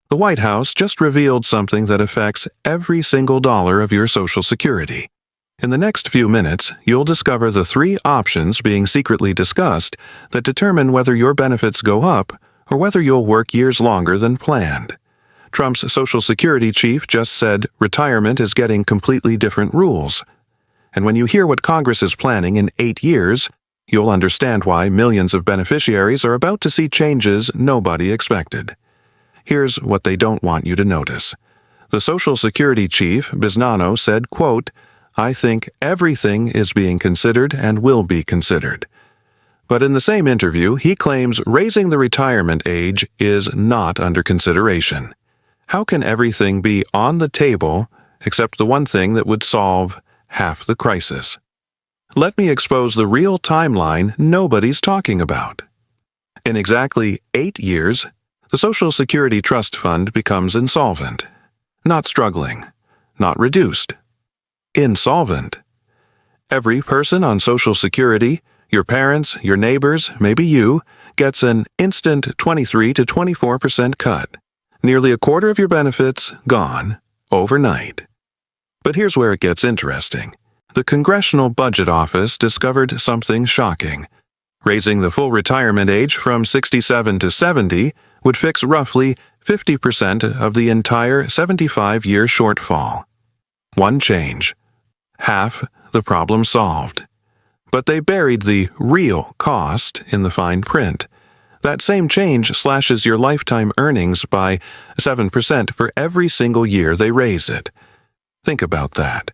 The White House just revealed something that affects every single dollar of your Social Security. In the next few minutes, you'll discover the 3 options being secretly discussed that determine whether your benefits go up or whether you'll work years longer than planned. Trump's Social Security chief just said retirement is getting completely different rules. And when you hear what Congress is planning in 8 years, you'll understand why millions of beneficiaries are about to see changes nobody expected. Here's what they don't want you to notice. The Social Security chief, Bisnano, said, quote, "I think everything is being considered and will be considered." But in the same interview, he claims raising the retirement age is not under consideration. How can everything be on the table except the one thing that would solve half the crisis? Let me expose the real timeline nobody's talking about. In exactly 8 years, the Social Security Trust Fund becomes insolvent. Not struggling. Not reduced. Insolvent. Every person on Social Security, your parents, your neighbors, maybe you, gets an instant 23 to 24% cut. Nearly a quarter of your benefits gone overnight. But here's where it gets interesting. The Congressional Budget Office discovered something shocking. Raising the full retirement age from 67 to 70 would fix roughly 50% of the entire 75-year shortfall. One change. Half the problem solved. But they buried the real cost in the fine print. That same change slashes your lifetime earnings by 7% for every single year they raise it. Think about that.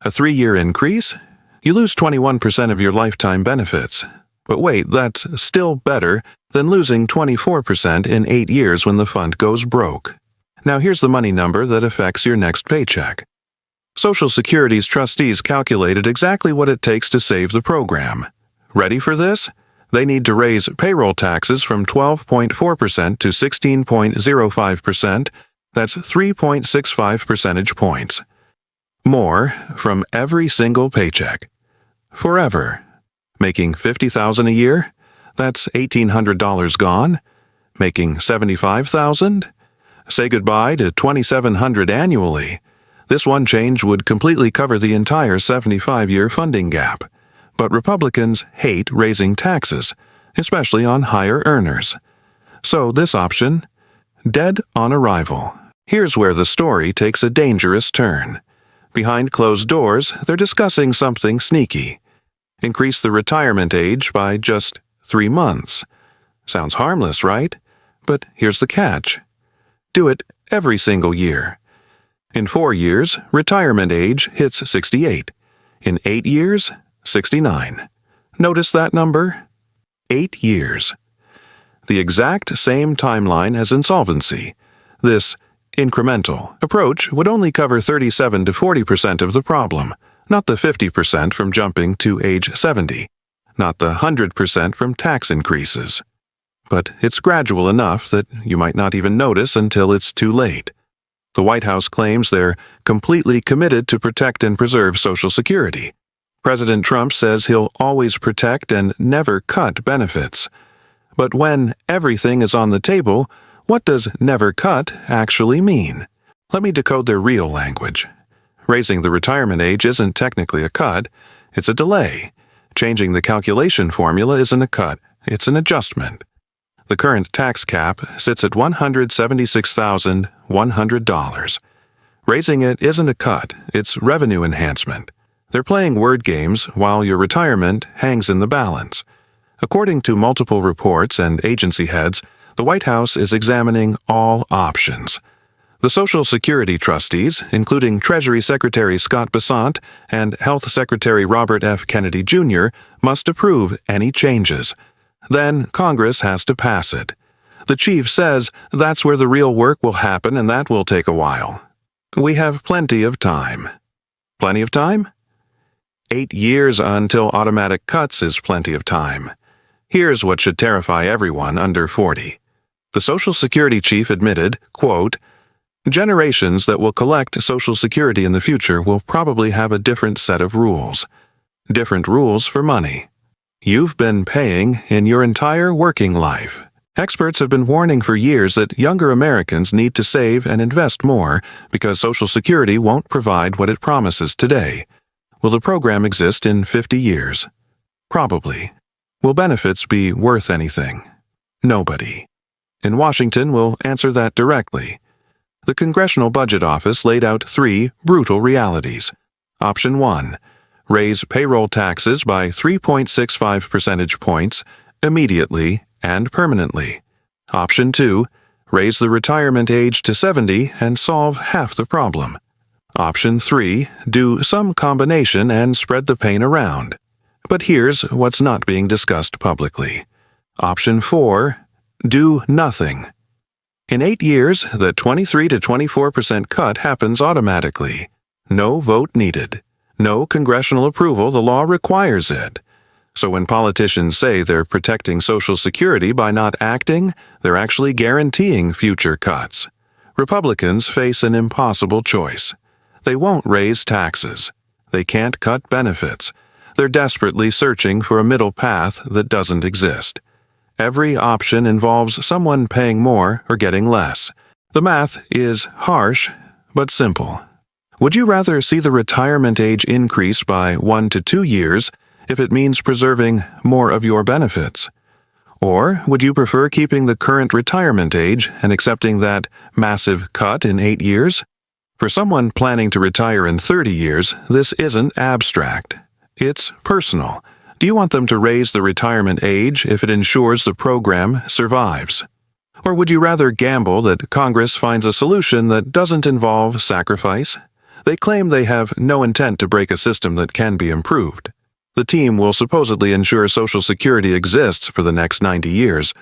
A 3-year increase? You lose 21% of your lifetime benefits. But wait, that's still better than losing 24% in 8 years when the fund goes broke. Now here's the money number that affects your next paycheck. Social Security's trustees calculated exactly what it takes to save the program. Ready for this? They need to raise payroll taxes from 12.4% to 16.05%. That's 3.65 percentage points. More from every single paycheck. Forever. Making $50,000 a year? That's $1,800 gone. Making $75,000? Say goodbye to $2,700 annually. This one change would completely cover the entire 75-year funding gap. But Republicans hate raising taxes, especially on higher earners. So this option? Dead on arrival. Here's where the story takes a dangerous turn. Behind closed doors, they're discussing something sneaky. Increase the retirement age by just 3 months. Sounds harmless, right? But here's the catch. Do it every single year. In 4 years, retirement age hits 68. In 8 years, 69. Notice that number? 8 years. The exact same timeline as insolvency. This incremental approach would only cover 37 to 40% of the problem, not the 50% from jumping to age 70, not the 100% from tax increases. But it's gradual enough that you might not even notice until it's too late. The White House claims they're completely committed to protect and preserve Social Security. President Trump says he'll always protect and never cut benefits. But when everything is on the table, what does never cut actually mean? Let me decode their real language. Raising the retirement age isn't technically a cut, it's a delay. Changing the calculation formula isn't a cut, it's an adjustment. The current tax cap sits at $176,100. Raising it isn't a cut, it's revenue enhancement. They're playing word games while your retirement hangs in the balance. According to multiple reports and agency heads, the White House is examining all options. The Social Security trustees, including Treasury Secretary Scott Bessent and Health Secretary Robert F. Kennedy Jr., must approve any changes. Then Congress has to pass it. The chief says that's where the real work will happen and that will take a while. We have plenty of time. Plenty of time? 8 years until automatic cuts is plenty of time. Here's what should terrify everyone under 40. The Social Security chief admitted, quote, "Generations that will collect Social Security in the future will probably have a different set of rules. Different rules for money. You've been paying in your entire working life. Experts have been warning for years that younger Americans need to save and invest more because Social Security won't provide what it promises today. Will the program exist in 50 years? Probably. Will benefits be worth anything? Nobody. In Washington, we'll answer that directly. The Congressional Budget Office laid out 3 brutal realities. Option 1. Raise payroll taxes by 3.65 percentage points immediately and permanently. Option 2. Raise the retirement age to 70 and solve half the problem. Option 3. Do some combination and spread the pain around. But here's what's not being discussed publicly. Option 4. Do nothing. In 8 years, the 23 to 24% cut happens automatically. No vote needed. No congressional approval, the law requires it. So when politicians say they're protecting Social Security by not acting, they're actually guaranteeing future cuts. Republicans face an impossible choice. They won't raise taxes. They can't cut benefits. They're desperately searching for a middle path that doesn't exist. Every option involves someone paying more or getting less. The math is harsh, but simple. Would you rather see the retirement age increase by 1 to 2 years if it means preserving more of your benefits? Or would you prefer keeping the current retirement age and accepting that massive cut in 8 years? For someone planning to retire in 30 years, this isn't abstract. It's personal. Do you want them to raise the retirement age if it ensures the program survives? Or would you rather gamble that Congress finds a solution that doesn't involve sacrifice? They claim they have no intent to break a system that can be improved. The team will supposedly ensure Social Security exists for the next 90 years,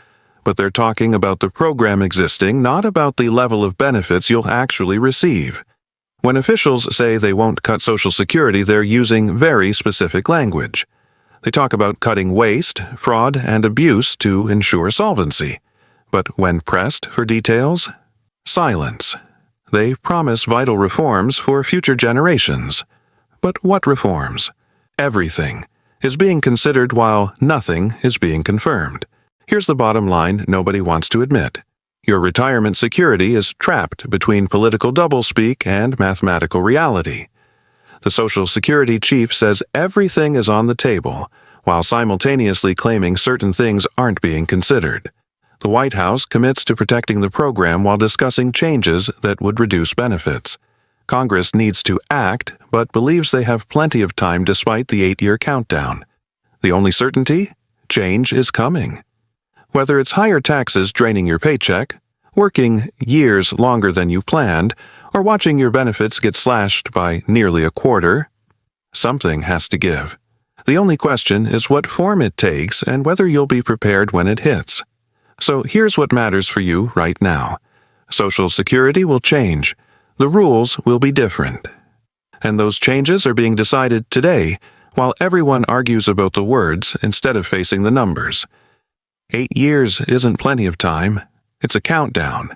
but they're talking about the program existing, not about the level of benefits you'll actually receive. When officials say they won't cut Social Security, they're using very specific language. They talk about cutting waste, fraud, and abuse to ensure solvency. But when pressed for details, silence. They promise vital reforms for future generations. But what reforms? Everything is being considered while nothing is being confirmed. Here's the bottom line nobody wants to admit. Your retirement security is trapped between political doublespeak and mathematical reality. The Social Security chief says everything is on the table, while simultaneously claiming certain things aren't being considered. The White House commits to protecting the program while discussing changes that would reduce benefits. Congress needs to act, but believes they have plenty of time despite the 8-year countdown. The only certainty? Change is coming. Whether it's higher taxes draining your paycheck, working years longer than you planned, or watching your benefits get slashed by nearly a quarter, something has to give. The only question is what form it takes and whether you'll be prepared when it hits. So here's what matters for you right now. Social Security will change. The rules will be different. And those changes are being decided today, while everyone argues about the words instead of facing the numbers. 8 years isn't plenty of time. It's a countdown.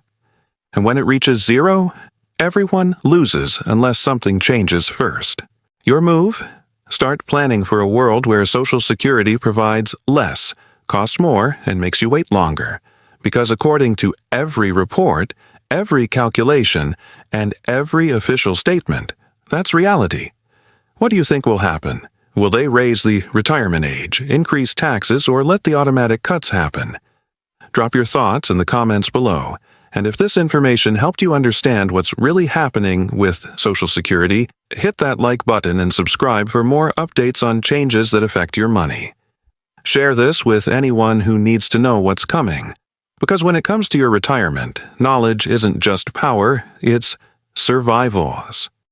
And when it reaches 0, everyone loses unless something changes first. Your move? Start planning for a world where Social Security provides less, costs more, and makes you wait longer. Because according to every report, every calculation, and every official statement, that's reality. What do you think will happen? Will they raise the retirement age, increase taxes, or let the automatic cuts happen? Drop your thoughts in the comments below. And if this information helped you understand what's really happening with Social Security, hit that like button and subscribe for more updates on changes that affect your money. Share this with anyone who needs to know what's coming. Because when it comes to your retirement, knowledge isn't just power, it's survival.